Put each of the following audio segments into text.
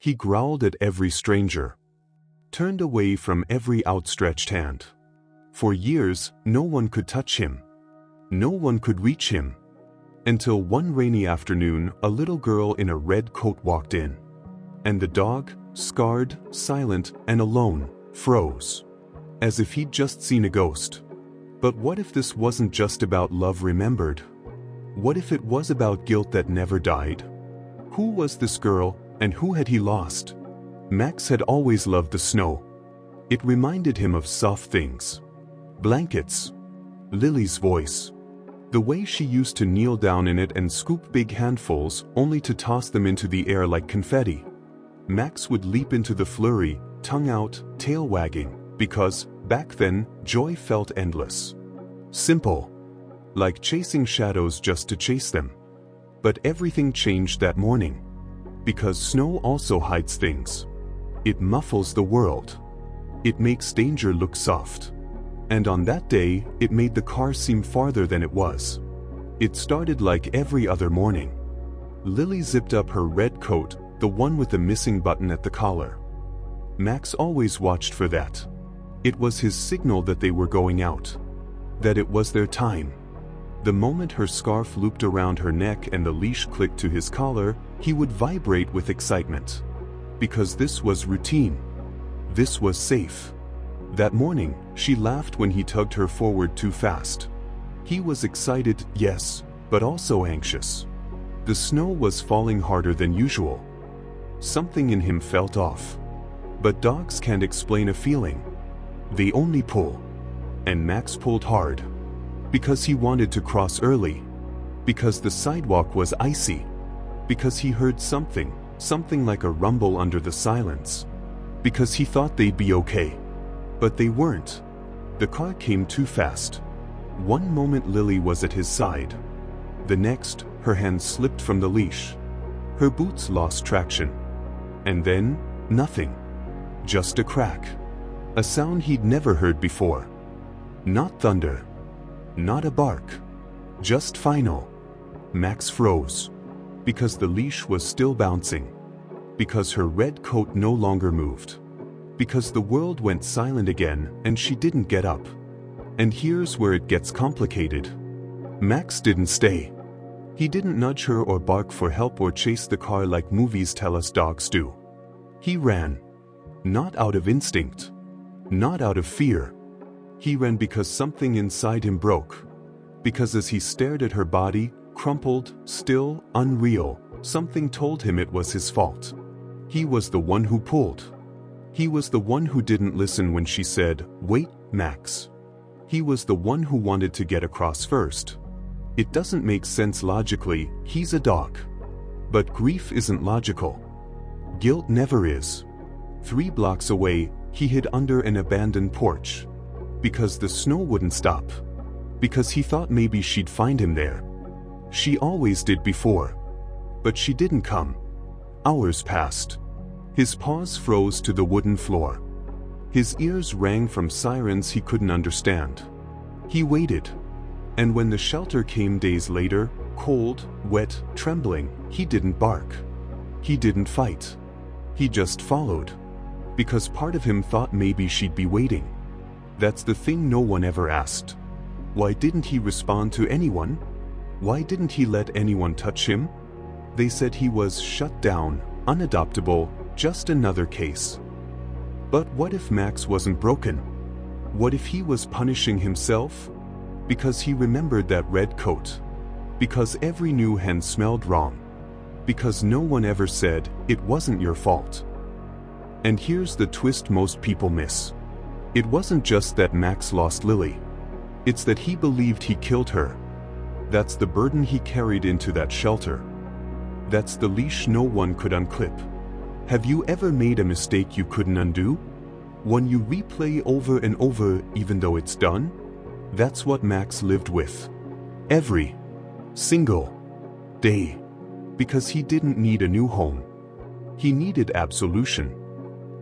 He growled at every stranger, turned away from every outstretched hand. For years, no one could touch him. No one could reach him. Until one rainy afternoon, a little girl in a red coat walked in. And the dog, scarred, silent, and alone, froze. As if he'd just seen a ghost. But what if this wasn't just about love remembered? What if it was about guilt that never died? Who was this girl, and who had he lost? Max had always loved the snow. It reminded him of soft things. Blankets. Lily's voice. The way she used to kneel down in it and scoop big handfuls, only to toss them into the air like confetti. Max would leap into the flurry, tongue out, tail wagging, because, back then, joy felt endless. Simple. Like chasing shadows just to chase them. But everything changed that morning. Because snow also hides things. It muffles the world. It makes danger look soft. And on that day, it made the car seem farther than it was. It started like every other morning. Lily zipped up her red coat, the one with the missing button at the collar. Max always watched for that. It was his signal that they were going out. That it was their time. The moment her scarf looped around her neck and the leash clicked to his collar, he would vibrate with excitement. Because this was routine. This was safe. That morning, she laughed when he tugged her forward too fast. He was excited, yes, but also anxious. The snow was falling harder than usual. Something in him felt off. But dogs can't explain a feeling. They only pull. And Max pulled hard. Because he wanted to cross early. Because the sidewalk was icy. Because he heard something like a rumble under the silence. Because he thought they'd be okay. But they weren't. The car came too fast. One moment Lily was at his side. The next, her hand slipped from the leash. Her boots lost traction. And then, nothing. Just a crack. A sound he'd never heard before. Not thunder. Not a bark. Just final. Max froze. Because the leash was still bouncing. Because her red coat no longer moved. Because the world went silent again and she didn't get up. And here's where it gets complicated. Max didn't stay. He didn't nudge her or bark for help or chase the car like movies tell us dogs do. He ran. Not out of instinct. Not out of fear. He ran because something inside him broke. Because as he stared at her body, crumpled, still, unreal, something told him it was his fault. He was the one who pulled. He was the one who didn't listen when she said, "Wait, Max." He was the one who wanted to get across first. It doesn't make sense logically, he's a dog. But grief isn't logical. Guilt never is. 3 blocks away, he hid under an abandoned porch. Because the snow wouldn't stop. Because he thought maybe she'd find him there. She always did before. But she didn't come. Hours passed. His paws froze to the wooden floor. His ears rang from sirens he couldn't understand. He waited. And when the shelter came days later, cold, wet, trembling, he didn't bark. He didn't fight. He just followed. Because part of him thought maybe she'd be waiting. That's the thing no one ever asked. Why didn't he respond to anyone? Why didn't he let anyone touch him? They said he was shut down, unadoptable, just another case. But what if Max wasn't broken? What if he was punishing himself? Because he remembered that red coat. Because every new hen smelled wrong. Because no one ever said, "It wasn't your fault." And here's the twist most people miss. It wasn't just that Max lost Lily. It's that he believed he killed her. That's the burden he carried into that shelter. That's the leash no one could unclip. Have you ever made a mistake you couldn't undo? One you replay over and over even though it's done? That's what Max lived with. Every single day. Because he didn't need a new home. He needed absolution.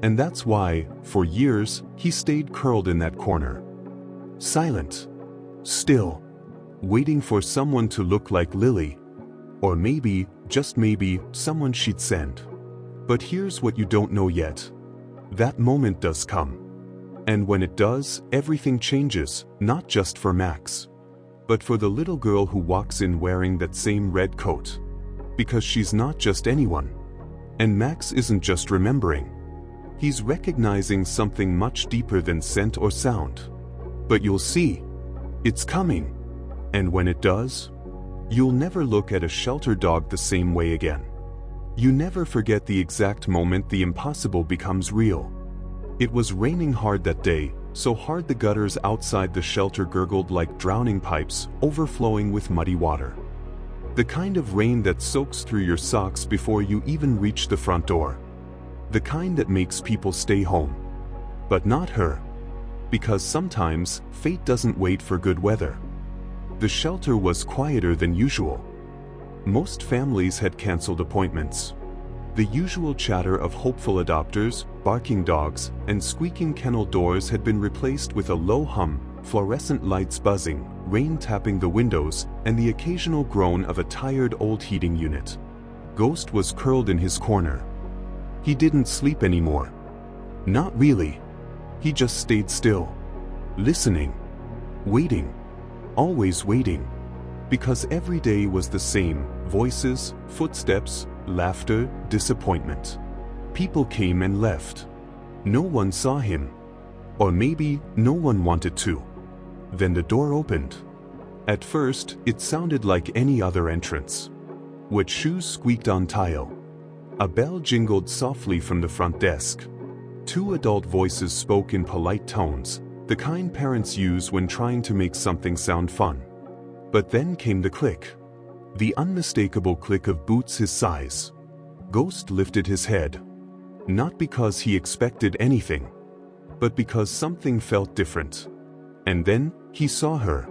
And that's why, for years, he stayed curled in that corner. Silent. Still. Waiting for someone to look like Lily. Or maybe, just maybe, someone she'd send. But here's what you don't know yet. That moment does come. And when it does, everything changes, not just for Max, but for the little girl who walks in wearing that same red coat. Because she's not just anyone. And Max isn't just remembering. He's recognizing something much deeper than scent or sound. But you'll see. It's coming. And when it does, you'll never look at a shelter dog the same way again. You never forget the exact moment the impossible becomes real. It was raining hard that day, so hard the gutters outside the shelter gurgled like drowning pipes, overflowing with muddy water. The kind of rain that soaks through your socks before you even reach the front door. The kind that makes people stay home. But not her. Because sometimes, fate doesn't wait for good weather. The shelter was quieter than usual. Most families had canceled appointments. The usual chatter of hopeful adopters, barking dogs, and squeaking kennel doors had been replaced with a low hum, fluorescent lights buzzing, rain tapping the windows, and the occasional groan of a tired old heating unit. Ghost was curled in his corner. He didn't sleep anymore. Not really. He just stayed still. Listening. Waiting. Always waiting. Because every day was the same: voices, footsteps, laughter, disappointment. People came and left. No one saw him. Or maybe no one wanted to. Then the door opened. At first, it sounded like any other entrance. Wet shoes squeaked on tile. A bell jingled softly from the front desk. Two adult voices spoke in polite tones, the kind parents use when trying to make something sound fun. But then came the click. The unmistakable click of boots his size. Ghost lifted his head. Not because he expected anything, but because something felt different. And then, he saw her.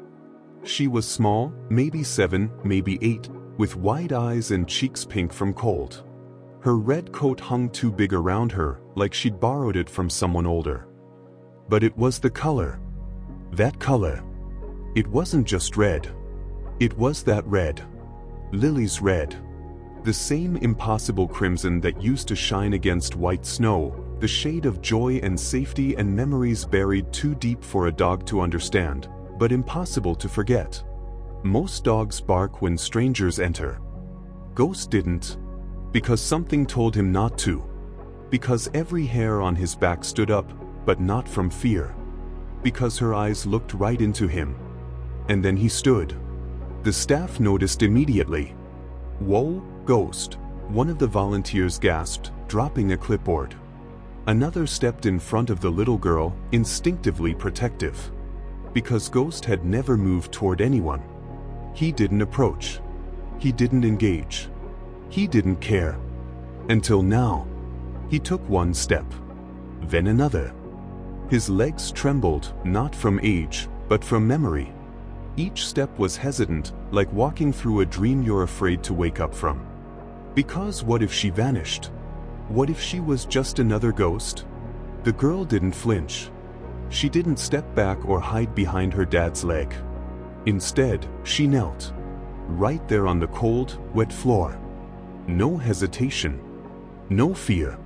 She was small, maybe 7, maybe 8, with wide eyes and cheeks pink from cold. Her red coat hung too big around her, like she'd borrowed it from someone older. But it was the color. That color. It wasn't just red. It was that red. Lily's red. The same impossible crimson that used to shine against white snow, the shade of joy and safety and memories buried too deep for a dog to understand, but impossible to forget. Most dogs bark when strangers enter. Ghost didn't. Because something told him not to. Because every hair on his back stood up, but not from fear. Because her eyes looked right into him. And then he stood. The staff noticed immediately. "Whoa, Ghost," one of the volunteers gasped, dropping a clipboard. Another stepped in front of the little girl, instinctively protective. Because Ghost had never moved toward anyone. He didn't approach. He didn't engage. He didn't care. Until now. He took one step. Then another. His legs trembled, not from age, but from memory. Each step was hesitant, like walking through a dream you're afraid to wake up from. Because what if she vanished? What if she was just another ghost? The girl didn't flinch. She didn't step back or hide behind her dad's leg. Instead, she knelt. Right there on the cold, wet floor. No hesitation. No fear.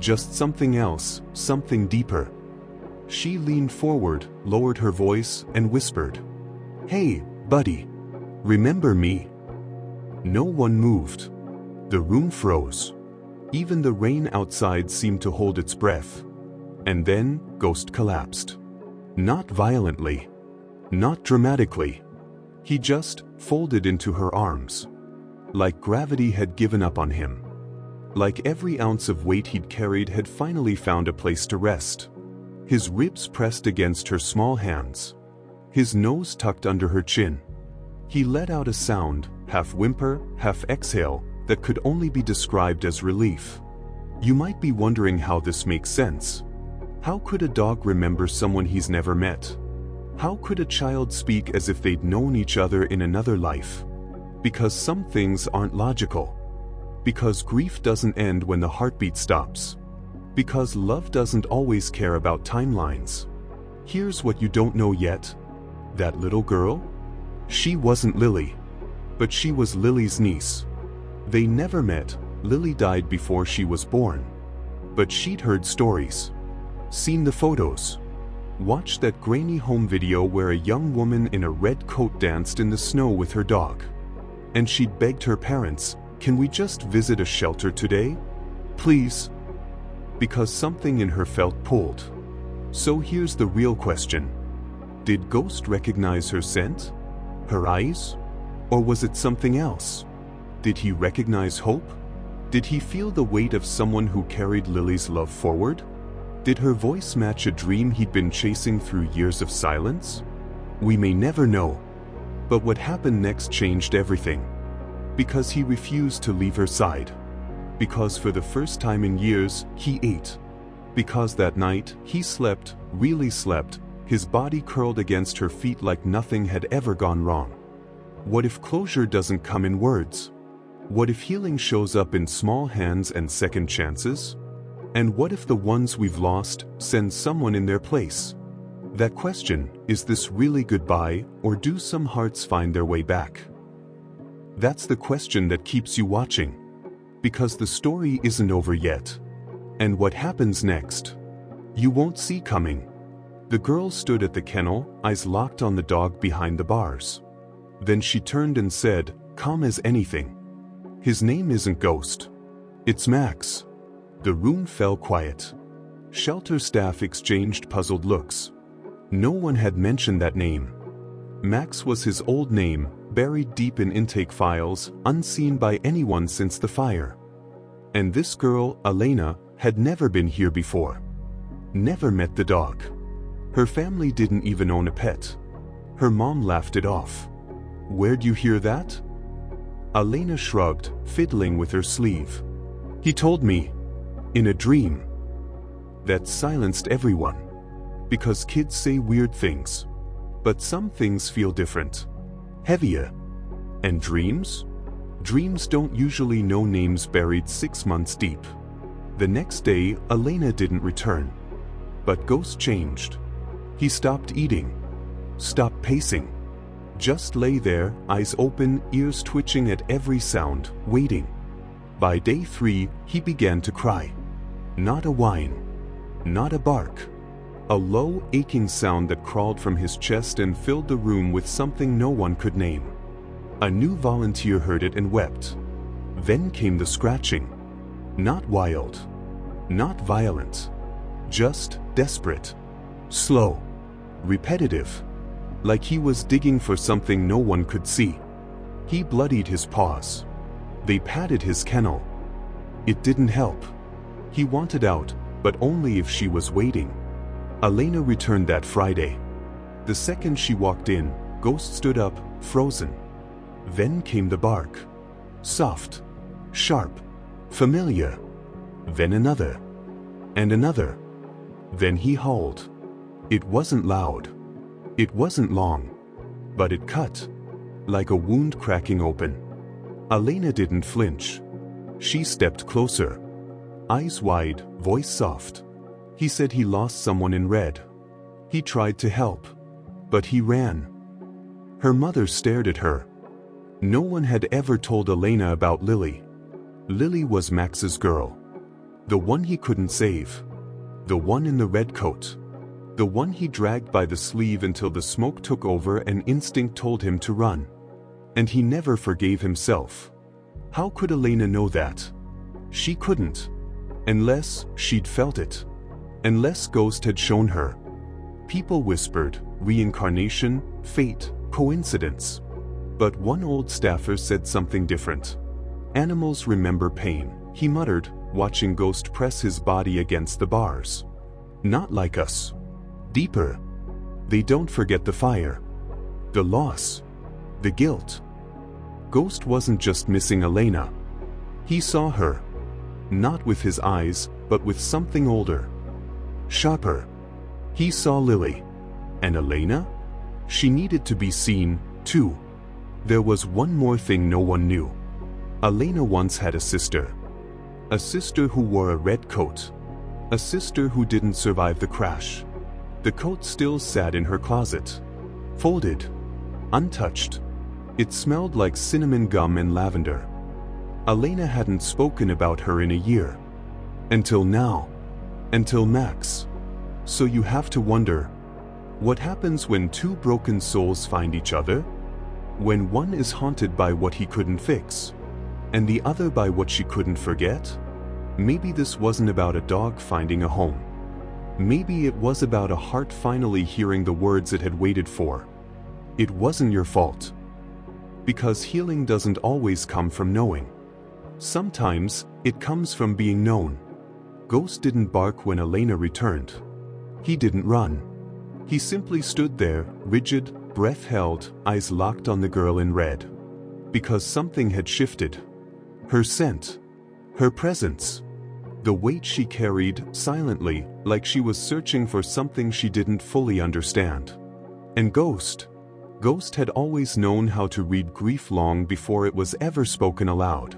Just something else, something deeper. She leaned forward, lowered her voice, and whispered, "Hey, buddy. Remember me?" No one moved. The room froze. Even the rain outside seemed to hold its breath. And then, Ghost collapsed. Not violently. Not dramatically. He just folded into her arms. Like gravity had given up on him. Like every ounce of weight he'd carried had finally found a place to rest. His ribs pressed against her small hands. His nose tucked under her chin. He let out a sound, half whimper, half exhale, that could only be described as relief. You might be wondering how this makes sense. How could a dog remember someone he's never met? How could a child speak as if they'd known each other in another life? Because some things aren't logical. Because grief doesn't end when the heartbeat stops. Because love doesn't always care about timelines. Here's what you don't know yet. That little girl? She wasn't Lily. But she was Lily's niece. They never met, Lily died before she was born. But she'd heard stories, seen the photos, watched that grainy home video where a young woman in a red coat danced in the snow with her dog. And she'd begged her parents, "Can we just visit a shelter today? Please?" Because something in her felt pulled. So here's the real question. Did Ghost recognize her scent? Her eyes? Or was it something else? Did he recognize hope? Did he feel the weight of someone who carried Lily's love forward? Did her voice match a dream he'd been chasing through years of silence? We may never know. But what happened next changed everything. Because he refused to leave her side. Because for the first time in years, he ate. Because that night, he slept, really slept, his body curled against her feet like nothing had ever gone wrong. What if closure doesn't come in words? What if healing shows up in small hands and second chances? And what if the ones we've lost send someone in their place? That question, is this really goodbye, or do some hearts find their way back? That's the question that keeps you watching. Because the story isn't over yet. And what happens next? You won't see coming. The girl stood at the kennel, eyes locked on the dog behind the bars. Then she turned and said, calm as anything, "His name isn't Ghost. It's Max." The room fell quiet. Shelter staff exchanged puzzled looks. No one had mentioned that name. Max was his old name, buried deep in intake files, unseen by anyone since the fire. And this girl, Elena, had never been here before. Never met the dog. Her family didn't even own a pet. Her mom laughed it off. "Where'd you hear that?" Elena shrugged, fiddling with her sleeve. "He told me. In a dream." That silenced everyone. Because kids say weird things. But some things feel different. Heavier. And dreams? Dreams don't usually know names buried 6 months deep. The next day, Elena didn't return. But Ghost changed. He stopped eating. Stopped pacing. Just lay there, eyes open, ears twitching at every sound, waiting. By day 3, he began to cry. Not a whine. Not a bark. A low, aching sound that crawled from his chest and filled the room with something no one could name. A new volunteer heard it and wept. Then came the scratching. Not wild. Not violent. Just desperate. Slow. Repetitive. Like he was digging for something no one could see. He bloodied his paws. They patted his kennel. It didn't help. He wanted out, but only if she was waiting. Elena returned that Friday. The second she walked in, Ghost stood up, frozen. Then came the bark. Soft. Sharp. Familiar. Then another. And another. Then he howled. It wasn't loud. It wasn't long. But it cut. Like a wound cracking open. Elena didn't flinch. She stepped closer. Eyes wide, voice soft. He said he lost someone in red. He tried to help. But he ran. Her mother stared at her. No one had ever told Elena about Lily. Lily was Max's girl. The one he couldn't save. The one in the red coat. The one he dragged by the sleeve until the smoke took over and instinct told him to run. And he never forgave himself. How could Elena know that? She couldn't. Unless she'd felt it. Unless Ghost had shown her. People whispered, reincarnation, fate, coincidence. But one old staffer said something different. Animals remember pain, he muttered, watching Ghost press his body against the bars. Not like us. Deeper. They don't forget the fire. The loss. The guilt. Ghost wasn't just missing Elena. He saw her. Not with his eyes, but with something older. Sharper. He saw Lily. And Elena? She needed to be seen, too. There was one more thing no one knew. Elena once had a sister. A sister who wore a red coat. A sister who didn't survive the crash. The coat still sat in her closet. Folded. Untouched. It smelled like cinnamon gum and lavender. Elena hadn't spoken about her in a year. Until now. Until Max. So you have to wonder, what happens when two broken souls find each other? When one is haunted by what he couldn't fix, and the other by what she couldn't forget? Maybe this wasn't about a dog finding a home. Maybe it was about a heart finally hearing the words it had waited for. It wasn't your fault. Because healing doesn't always come from knowing. Sometimes, it comes from being known. Ghost didn't bark when Elena returned. He didn't run. He simply stood there, rigid, breath held, eyes locked on the girl in red. Because something had shifted. Her scent. Her presence. The weight she carried, silently, like she was searching for something she didn't fully understand. And Ghost had always known how to read grief long before it was ever spoken aloud.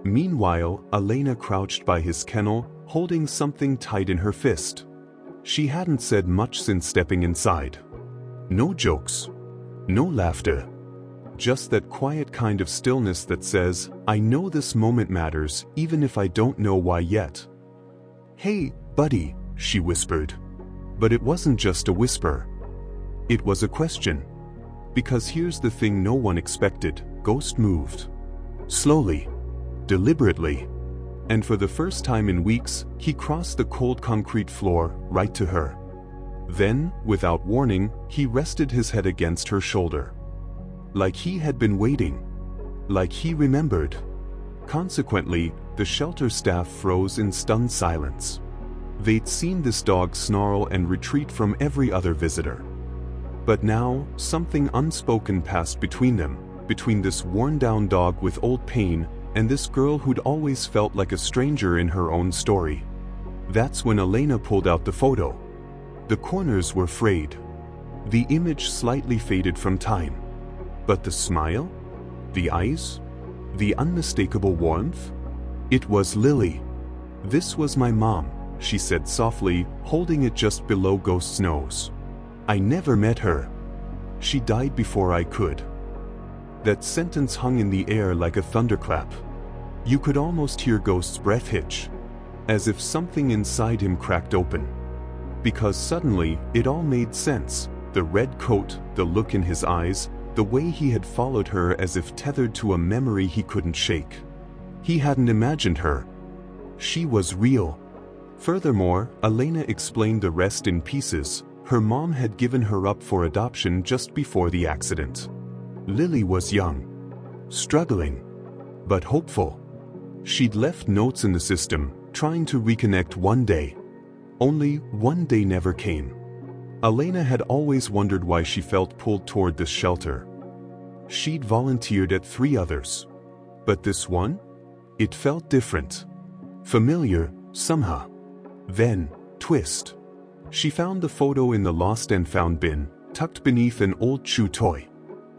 Meanwhile, Elena crouched by his kennel, holding something tight in her fist. She hadn't said much since stepping inside. No jokes. No laughter. Just that quiet kind of stillness that says, I know this moment matters, even if I don't know why yet. Hey, buddy, she whispered. But it wasn't just a whisper. It was a question. Because here's the thing no one expected, Ghost moved. Slowly. Deliberately. And for the first time in weeks, he crossed the cold concrete floor, right to her. Then, without warning, he rested his head against her shoulder. Like he had been waiting. Like he remembered. Consequently, the shelter staff froze in stunned silence. They'd seen this dog snarl and retreat from every other visitor. But now, something unspoken passed between them, between this worn-down dog with old pain and this girl who'd always felt like a stranger in her own story. That's when Elena pulled out the photo. The corners were frayed. The image slightly faded from time. But the smile? The eyes? The unmistakable warmth? It was Lily. This was my mom, she said softly, holding it just below Ghost's nose. I never met her. She died before I could. That sentence hung in the air like a thunderclap. You could almost hear Ghost's breath hitch, as if something inside him cracked open. Because suddenly, it all made sense. The red coat, the look in his eyes, the way he had followed her as if tethered to a memory he couldn't shake. He hadn't imagined her. She was real. Furthermore, Elena explained the rest in pieces. Her mom had given her up for adoption just before the accident. Lily was young, struggling, but hopeful. She'd left notes in the system, trying to reconnect one day. Only one day never came. Elena had always wondered why she felt pulled toward this shelter. She'd volunteered at 3 others. But this one? It felt different. Familiar, somehow. Then, twist. She found the photo in the lost and found bin, tucked beneath an old chew toy.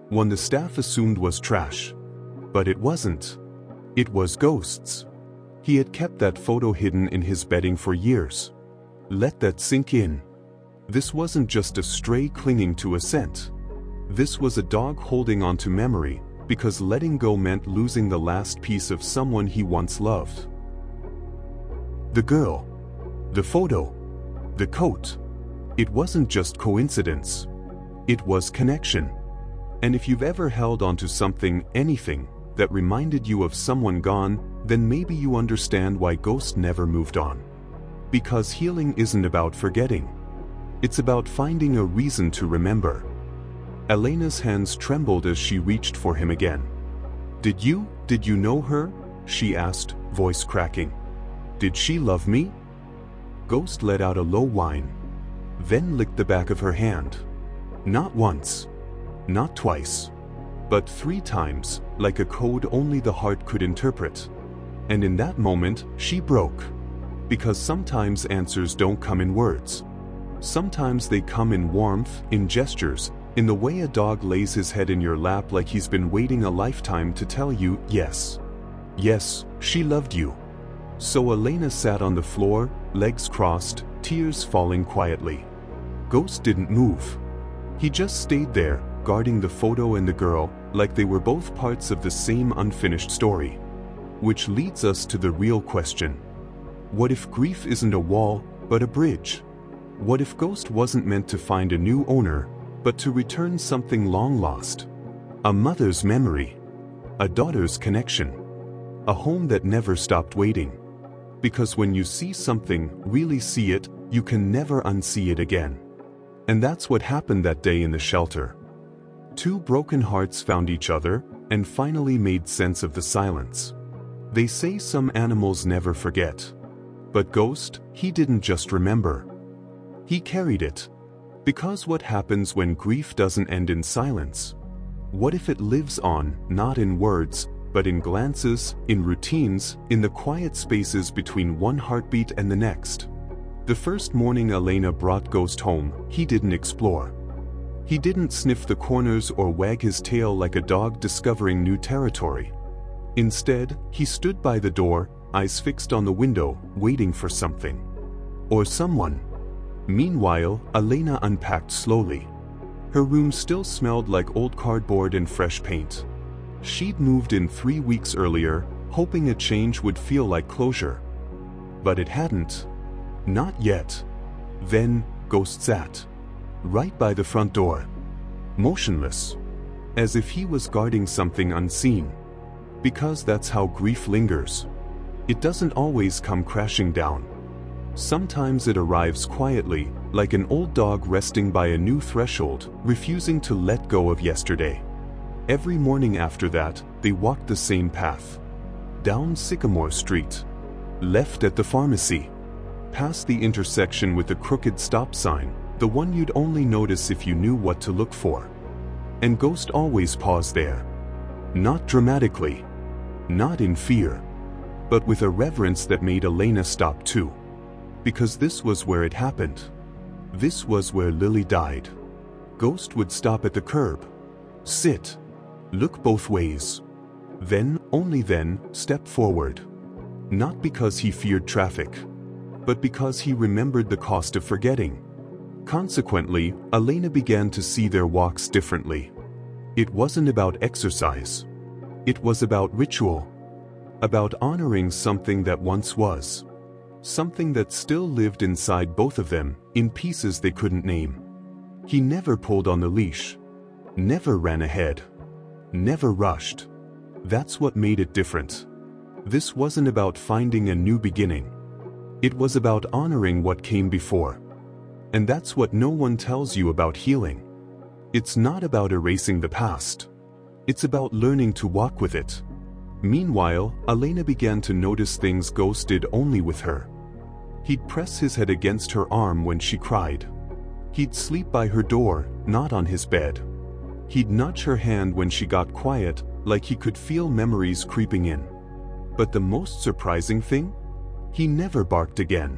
One the staff assumed was trash. But it wasn't. It was Ghost's. He had kept that photo hidden in his bedding for years. Let that sink in. This wasn't just a stray clinging to a scent. This was a dog holding on to memory, because letting go meant losing the last piece of someone he once loved. The girl. The photo. The coat. It wasn't just coincidence. It was connection. And if you've ever held onto something, anything, that reminded you of someone gone, then maybe you understand why Ghost never moved on. Because healing isn't about forgetting. It's about finding a reason to remember. Elena's hands trembled as she reached for him again. Did you know her? She asked, voice cracking. Did she love me? Ghost let out a low whine. Then licked the back of her hand. Not once. Not twice. But 3 times, like a code only the heart could interpret. And in that moment, she broke. Because sometimes answers don't come in words. Sometimes they come in warmth, in gestures, in the way a dog lays his head in your lap like he's been waiting a lifetime to tell you, yes. Yes, she loved you. So Elena sat on the floor, legs crossed, tears falling quietly. Ghost didn't move. He just stayed there, guarding the photo and the girl, like they were both parts of the same unfinished story. Which leads us to the real question. What if grief isn't a wall, but a bridge? What if Ghost wasn't meant to find a new owner, but to return something long lost? A mother's memory, a daughter's connection, a home that never stopped waiting. Because when you see something, really see it, you can never unsee it again. And that's what happened that day in the shelter. Two broken hearts found each other and finally made sense of the silence. They say some animals never forget. But Ghost, he didn't just remember. He carried it. Because what happens when grief doesn't end in silence? What if it lives on, not in words, but in glances, in routines, in the quiet spaces between one heartbeat and the next? The first morning Elena brought Ghost home, he didn't explore. He didn't sniff the corners or wag his tail like a dog discovering new territory. Instead, he stood by the door, eyes fixed on the window, waiting for something. Or someone. Meanwhile, Elena unpacked slowly. Her room still smelled like old cardboard and fresh paint. She'd moved in 3 weeks earlier, hoping a change would feel like closure. But it hadn't. Not yet. Then, Ghost sat. Right by the front door. Motionless. As if he was guarding something unseen. Because that's how grief lingers. It doesn't always come crashing down. Sometimes it arrives quietly, like an old dog resting by a new threshold, refusing to let go of yesterday. Every morning after that, they walked the same path. Down Sycamore Street. Left at the pharmacy. Past the intersection with the crooked stop sign, the one you'd only notice if you knew what to look for. And Ghost always paused there. Not dramatically. Not in fear. But with a reverence that made Elena stop too. Because this was where it happened. This was where Lily died. Ghost would stop at the curb. Sit. Look both ways. Then, only then, step forward. Not because he feared traffic, but because he remembered the cost of forgetting. Consequently, Elena began to see their walks differently. It wasn't about exercise. It was about ritual. About honoring something that once was. Something that still lived inside both of them, in pieces they couldn't name. He never pulled on the leash. Never ran ahead. Never rushed. That's what made it different. This wasn't about finding a new beginning. It was about honoring what came before. And that's what no one tells you about healing. It's not about erasing the past. It's about learning to walk with it. Meanwhile, Elena began to notice things Ghost did only with her. He'd press his head against her arm when she cried. He'd sleep by her door, not on his bed. He'd nudge her hand when she got quiet, like he could feel memories creeping in. But the most surprising thing? He never barked again.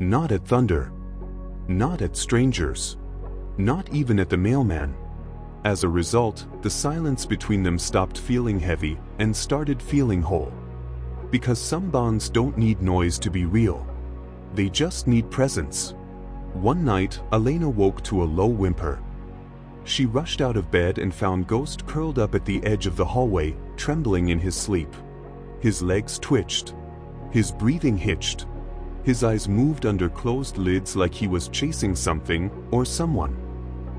Not at thunder. Not at strangers. Not even at the mailman. As a result, the silence between them stopped feeling heavy and started feeling whole. Because some bonds don't need noise to be real. They just need presence. One night, Elena woke to a low whimper. She rushed out of bed and found Ghost curled up at the edge of the hallway, trembling in his sleep. His legs twitched. His breathing hitched. His eyes moved under closed lids like he was chasing something or someone.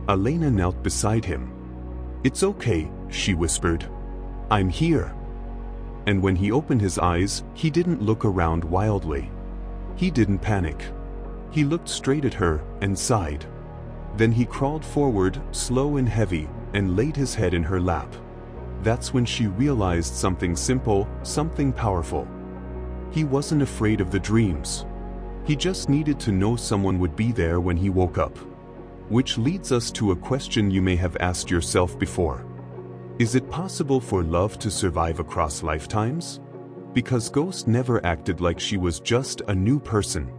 Elena knelt beside him. "It's okay," she whispered. "I'm here." And when he opened his eyes, he didn't look around wildly. He didn't panic. He looked straight at her and sighed. Then he crawled forward, slow and heavy, and laid his head in her lap. That's when she realized something simple, something powerful. He wasn't afraid of the dreams. He just needed to know someone would be there when he woke up. Which leads us to a question you may have asked yourself before. Is it possible for love to survive across lifetimes? Because Ghost never acted like she was just a new person.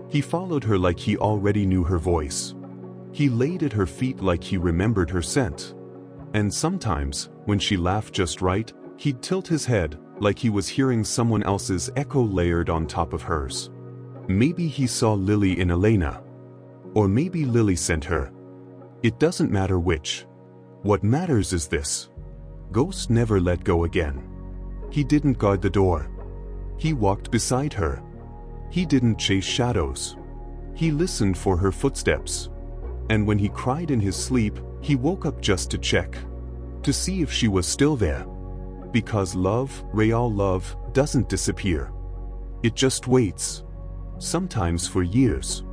He followed her like he already knew her voice. He laid at her feet like he remembered her scent. And sometimes, when she laughed just right, he'd tilt his head, like he was hearing someone else's echo layered on top of hers. Maybe he saw Lily in Elena. Or maybe Lily sent her. It doesn't matter which. What matters is this. Ghost never let go again. He didn't guard the door. He walked beside her. He didn't chase shadows. He listened for her footsteps. And when he cried in his sleep, he woke up just to check, to see if she was still there. Because love, real love, doesn't disappear. It just waits. Sometimes for years.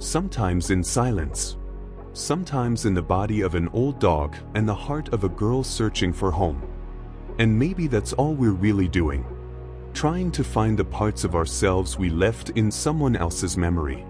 Sometimes in silence. Sometimes in the body of an old dog and the heart of a girl searching for home. And maybe that's all we're really doing. Trying to find the parts of ourselves we left in someone else's memory.